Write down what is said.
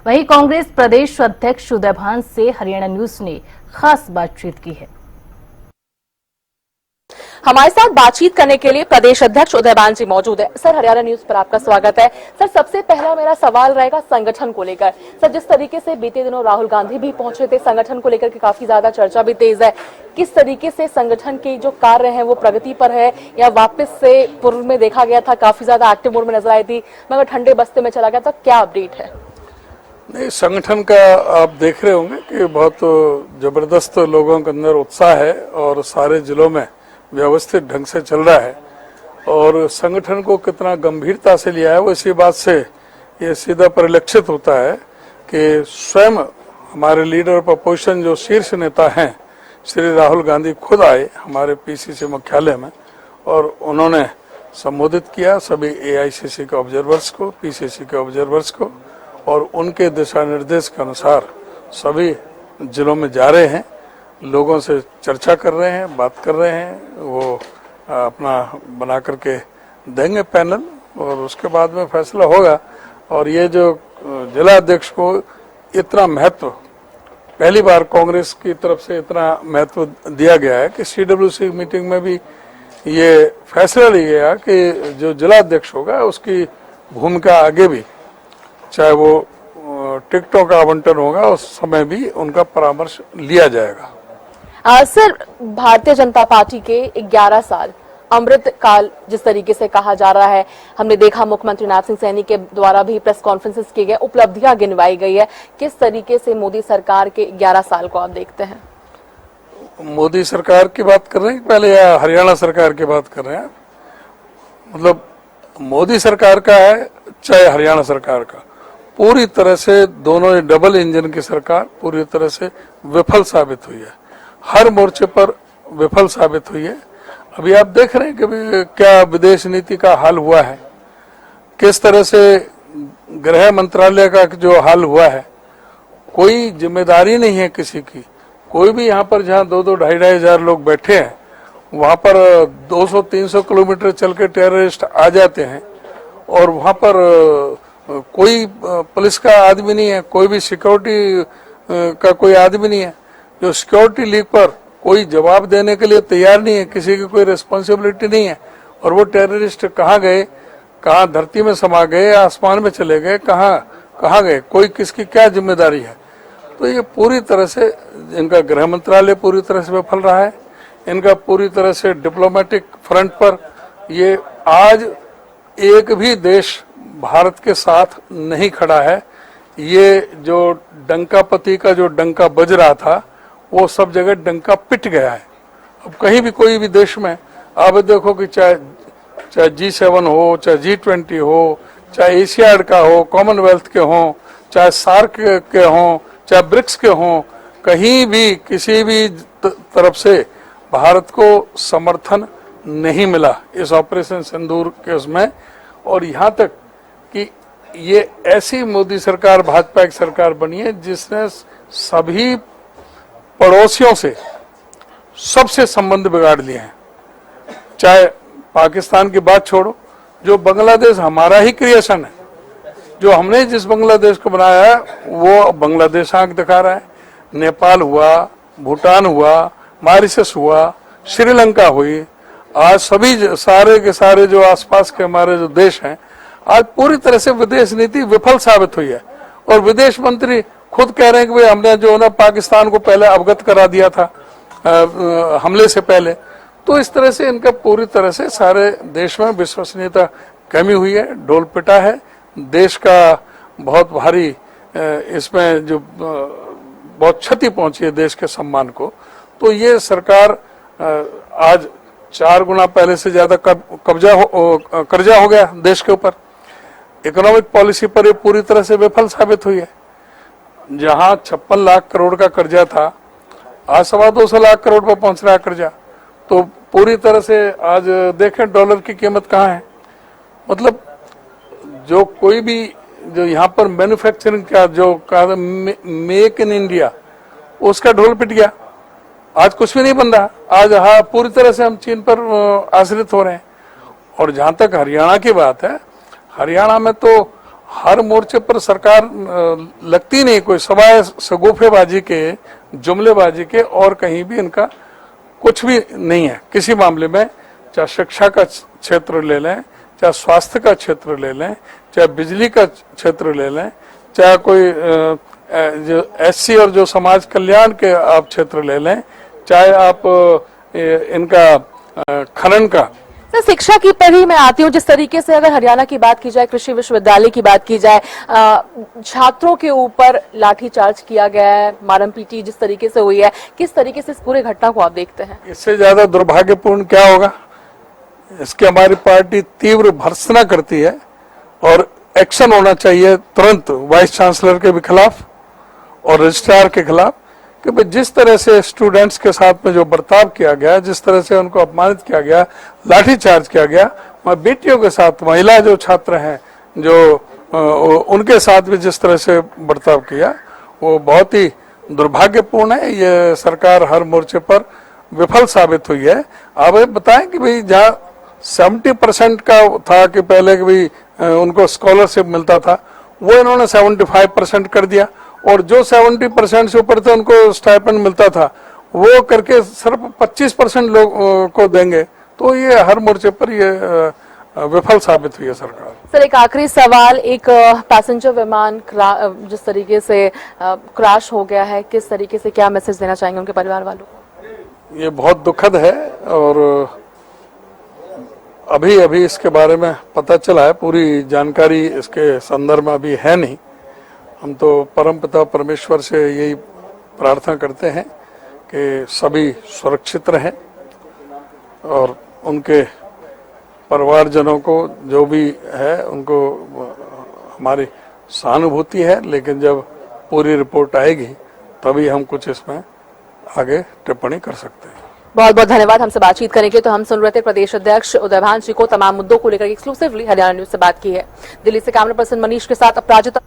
वहीं कांग्रेस प्रदेश अध्यक्ष उदयभान से हरियाणा न्यूज ने खास बातचीत की है। हमारे साथ बातचीत करने के लिए प्रदेश अध्यक्ष उदयभान जी मौजूद है। सर, हरियाणा न्यूज पर आपका स्वागत है। सर, सबसे पहला मेरा सवाल रहेगा संगठन को लेकर। सर, जिस तरीके से बीते दिनों राहुल गांधी भी पहुंचे थे, संगठन को लेकर के काफी ज्यादा चर्चा भी तेज है। किस तरीके से संगठन के जो कार्य हैं वो प्रगति पर है या वापस से पूर्व में देखा गया था काफी ज्यादा एक्टिव मोड में नजर आई थी मगर ठंडे बस्ते में चला गया था, क्या अपडेट है? नहीं, संगठन का आप देख रहे होंगे कि बहुत जबरदस्त लोगों के अंदर उत्साह है और सारे जिलों में व्यवस्थित ढंग से चल रहा है। और संगठन को कितना गंभीरता से लिया है वो इसी बात से ये सीधा परिलक्षित होता है कि स्वयं हमारे लीडर ऑफ अपोजिशन जो शीर्ष नेता हैं श्री राहुल गांधी खुद आए हमारे पीसीसी मुख्यालय में और उन्होंने संबोधित किया सभी एआईसीसी के ऑब्जर्वर्स को, पीसीसी के ऑब्जर्वर्स को, और उनके दिशा निर्देश के अनुसार सभी जिलों में जा रहे हैं, लोगों से चर्चा कर रहे हैं, बात कर रहे हैं, वो अपना बना करके देंगे पैनल और उसके बाद में फैसला होगा। और ये जो जिला अध्यक्ष को इतना महत्व पहली बार कांग्रेस की तरफ से इतना महत्व दिया गया है कि सीडब्ल्यूसी मीटिंग में भी ये फैसला लिया गया कि जो जिला अध्यक्ष होगा उसकी भूमिका आगे भी, चाहे वो टिकटों का आवंटन होगा उस समय भी उनका परामर्श लिया जाएगा। सर, भारतीय जनता पार्टी के 11 साल अमृत काल जिस तरीके से कहा जा रहा है, हमने देखा मुख्यमंत्री नायब सिंह सैनी के द्वारा भी प्रेस कॉन्फ्रेंसेस की गई, उपलब्धियां गिनवाई गई है। किस तरीके से मोदी सरकार के 11 साल को आप देखते हैं? मोदी सरकार की बात कर रहे हैं पहले या हरियाणा सरकार की बात कर रहे हैं? मतलब मोदी सरकार का है चाहे हरियाणा सरकार का, पूरी तरह से दोनों डबल इंजन की सरकार पूरी तरह से विफल साबित हुई है, हर मोर्चे पर विफल साबित हुई है। अभी आप देख रहे हैं कि क्या विदेश नीति का हाल हुआ है, किस तरह से गृह मंत्रालय का जो हाल हुआ है, कोई जिम्मेदारी नहीं है किसी की। कोई भी यहाँ पर जहाँ 2-2, 2,500 हजार लोग बैठे हैं वहाँ पर 200-300 किलोमीटर चल के टेररिस्ट आ जाते हैं और वहाँ पर कोई पुलिस का आदमी नहीं है, कोई भी सिक्योरिटी का कोई आदमी नहीं है, जो सिक्योरिटी लीग पर कोई जवाब देने के लिए तैयार नहीं है, किसी की कोई रिस्पॉन्सिबिलिटी नहीं है। और वो टेररिस्ट कहाँ गए, कहाँ धरती में समा गए, आसमान में चले गए, कहाँ गए, कोई किसकी क्या जिम्मेदारी है। तो ये पूरी तरह से इनका गृह मंत्रालय पूरी तरह से विफल रहा है, इनका पूरी तरह से डिप्लोमेटिक फ्रंट पर ये आज एक भी देश भारत के साथ नहीं खड़ा है। ये जो डंकापति का जो डंका बज रहा था वो सब जगह डंका पिट गया है। अब कहीं भी कोई भी देश में आप देखो कि चाहे G7 हो, चाहे G20 हो, चाहे एशियाड का हो, कॉमनवेल्थ के हों, चाहे सार्क के हों, चाहे ब्रिक्स के हों, कहीं भी किसी भी तरफ से भारत को समर्थन नहीं मिला इस ऑपरेशन सिंदूर के उसमें। और यहाँ तक कि ये ऐसी मोदी सरकार, भाजपा की सरकार बनी है जिसने सभी पड़ोसियों से सबसे संबंध बिगाड़ लिए हैं। चाहे पाकिस्तान की बात छोड़ो, जो बांग्लादेश हमारा ही क्रिएशन है, जो हमने जिस बांग्लादेश को बनाया है वो बांग्लादेश आंख दिखा रहा है। नेपाल हुआ, भूटान हुआ, मॉरिशस हुआ, श्रीलंका हुई, आज सभी सारे के सारे जो आसपास के हमारे जो देश हैं आज पूरी तरह से विदेश नीति विफल साबित हुई है। और विदेश मंत्री खुद कह रहे हैं कि भाई हमने जो ना पाकिस्तान को पहले अवगत करा दिया था हमले से पहले। तो इस तरह से इनका पूरी तरह से सारे देश में विश्वसनीयता कमी हुई है, ढोल पिटा है, देश का बहुत भारी इसमें जो बहुत क्षति पहुंची है देश के सम्मान को। तो ये सरकार आज 4 गुना पहले से ज्यादा कर्जा हो गया देश के ऊपर। इकोनॉमिक पॉलिसी पर ये पूरी तरह से विफल साबित हुई है। जहां 56 लाख करोड़ का कर्जा था आज 225 लाख करोड़ पर पहुंच रहा है कर्जा। तो पूरी तरह से आज देखें डॉलर की कीमत कहाँ है। मतलब जो कोई भी जो यहाँ पर मैन्युफैक्चरिंग का जो कहा मेक इन इंडिया उसका ढोल पिट गया, आज कुछ भी नहीं बन रहा। आज हाँ पूरी तरह से हम चीन पर आश्रित हो रहे हैं। और जहां तक हरियाणा की बात है, हरियाणा में तो हर मोर्चे पर सरकार लगती नहीं, कोई सवाए सगुफेबाजी के, जुमलेबाजी के और कहीं भी इनका कुछ भी नहीं है किसी मामले में। चाहे शिक्षा का क्षेत्र ले लें, चाहे स्वास्थ्य का क्षेत्र ले लें, चाहे बिजली का क्षेत्र ले लें, चाहे कोई जो एससी और जो समाज कल्याण के आप क्षेत्र ले लें, चाहे आप इनका खनन का। सर शिक्षा की पर ही मैं आती हूँ। जिस तरीके से अगर हरियाणा की बात की जाए, कृषि विश्वविद्यालय की बात की जाए, छात्रों के ऊपर लाठीचार्ज किया गया है, मारम पीटी जिस तरीके से हुई है, किस तरीके से इस पूरे घटना को आप देखते हैं? इससे ज्यादा दुर्भाग्यपूर्ण क्या होगा? इसकी हमारी पार्टी तीव्र भर्त्सना करती है और एक्शन होना चाहिए तुरंत वाइस चांसलर के भी खिलाफ और रजिस्ट्रार के खिलाफ, कि भाई जिस तरह से स्टूडेंट्स के साथ में जो बर्ताव किया गया, जिस तरह से उनको अपमानित किया गया, लाठीचार्ज किया गया, बेटियों के साथ, महिला जो छात्र हैं जो उनके साथ भी जिस तरह से बर्ताव किया, वो बहुत ही दुर्भाग्यपूर्ण है। ये सरकार हर मोर्चे पर विफल साबित हुई है। आप बताएं कि भाई जहाँ 70% का था कि पहले कि भाई उनको स्कॉलरशिप मिलता था, वो इन्होंने 75% कर दिया, और जो 70% से ऊपर थे उनको स्टाइपेंड मिलता था, वो करके सिर्फ 25% लोग को देंगे। तो ये हर मोर्चे पर ये विफल साबित हुई है सरकार। सर एक आखिरी सवाल, एक पैसेंजर विमान जिस तरीके से क्रैश हो गया है, किस तरीके से क्या मैसेज देना चाहेंगे उनके परिवार वालों को? ये बहुत दुखद है और अभी इसके बारे में पता चला है, पूरी जानकारी इसके संदर्भ में अभी है नहीं। हम तो परमपिता परमेश्वर से यही प्रार्थना करते हैं कि सभी सुरक्षित रहें और उनके परिवारजनों को जो भी है उनको हमारी सहानुभूति है, लेकिन जब पूरी रिपोर्ट आएगी तभी हम कुछ इसमें आगे टिप्पणी कर सकते हैं। बहुत बहुत धन्यवाद। हमसे बातचीत करेंगे तो हम सुन रहे थे प्रदेश अध्यक्ष उदयभान जी को तमाम मुद्दों को लेकर एक्सक्लूसिवली हरियाणा न्यूज से बात की है। दिल्ली से कैमरा पर्सन मनीष के साथ अपराजिता।